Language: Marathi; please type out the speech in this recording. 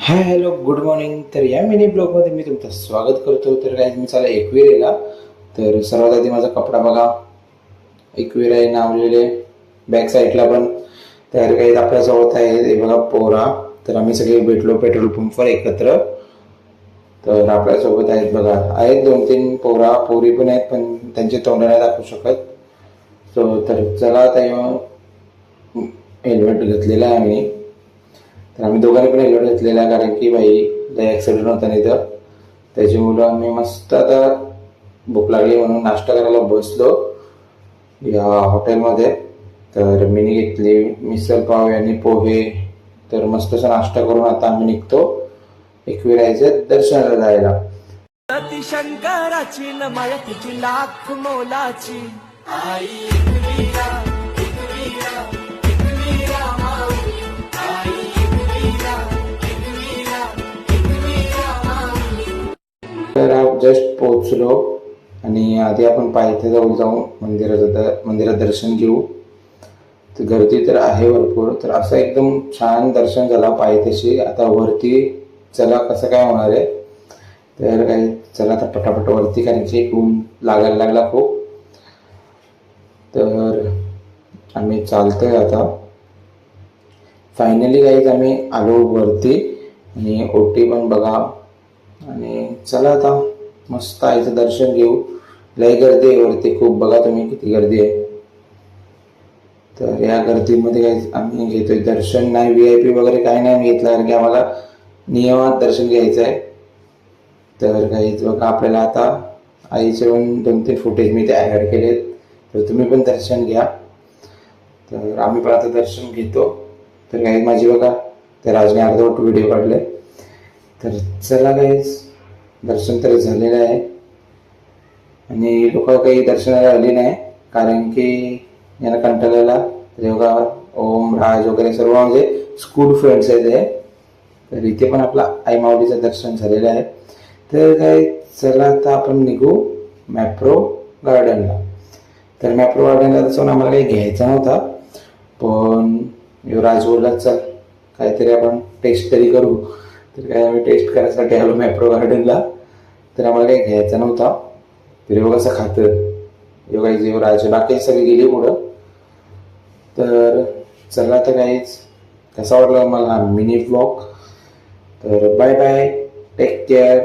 Hi hello good morning. तर या मिनी ब्लॉगमध्ये मी तुमचं स्वागत करतो. तर काय मी चाला एकविरेला. तर सर्वात आधी माझा कपडा बघा, एकविरा आहे नावलेले बॅक साईडला पण. तर काही आपल्यासोबत आहे हे बघा पोरा. तर आम्ही सगळे भेटलो पेट्रोल पंपवर एकत्र. तर आपल्यासोबत आहेत बघा, आहेत 2-3 पोरा पोरी पण आहेत, पण त्यांचे तोंड नाही दाखवू शकत. तर चला आता हेल्मेट घेतलेला आहे आम्ही. तर आम्ही दोघांनी पण हेल्मेट घेतलेला आहे, कारण की भाई लय ॲक्सिडेंट होता नाही तर त्याच्यामुळं आम्ही मस्त आता भूक लागली म्हणून नाश्ता करायला बसलो या हॉटेलमध्ये. तर मीनी घेतली मिसळ पाव आणि पोहे. तर मस्त असा नाश्ता करून आता आम्ही निघतो एकविरायचं दर्शनाला जायला. शंकराची न माया तुझी लाख मोलाची आई एकवीरा, एकवीरा, एकवीरा माऊली. आई एकवीरा, एकवीरा, एकवीरा माऊली. तर जस्ट पोहोचलो आणि आधी आपण पायथ्याजवळ जाऊन मंदिरात दर्शन घेऊ. तर गर्दी तर आहे भरपूर. तर असं एकदम छान दर्शन झाला पायथ्याशी. आता वरती चला कसं काय होणार आहे. तर काही चला आता पटापट वरती, कारण की ऊन लागायला लागला खूप. तर आम्ही चालतोय आता. फायनली काहीच आम्ही आलो वरती आणि ओटी पण बघा. आणि चला आता मस्त आईचं दर्शन घेऊ. लय गर्दी आहे वरती खूप, बघा तुम्ही किती गर्दी आहे. तर या गर्दीमध्ये काही आम्ही घेतोय दर्शन. नाही VIP वगैरे काही नाही घेतलं, कारण की आम्हाला नियमात दर्शन घ्यायचं आहे. तर काहीच बघा आपल्याला आता आईचे पण 2-3 फुटेज मी ते ॲड केलेत. तर तुम्ही पण दर्शन घ्या. तर आम्ही पण आता दर्शन घेतो. तर काही माझी बघा त्या राजने अर्धवट व्हिडिओ काढले. तर चला काहीच दर्शन तर झालेलं आहे आणि लोक काही दर्शनाला आली नाही, कारण की यांना कंटाळलेला. बघा ओम राज वगैरे सर्व म्हणजे स्कूल फ्रेंड्स आहेत हे. तर इथे पण आपला आई माऊलीचं दर्शन झालेलं आहे. तर काय चला आता आपण निघू मॅप्रो गार्डनला. तर मॅप्रो गार्डनला तसं आम्हाला काही घ्यायचा नव्हता, पण युवराज बोलला चल काहीतरी आपण टेस्ट तरी करू. तर काय आम्ही टेस्ट करायसाठी आलो मॅप्रो गार्डनला. तर आम्हाला काही घ्यायचा नव्हता. तर योगा कसं खातं योगाची युवराज बाकी सगळी गेली पुढं. तर चला तर काहीच कसा वाटला मला मिनी ब्लॉग. तर बाय बाय, टेक केअर.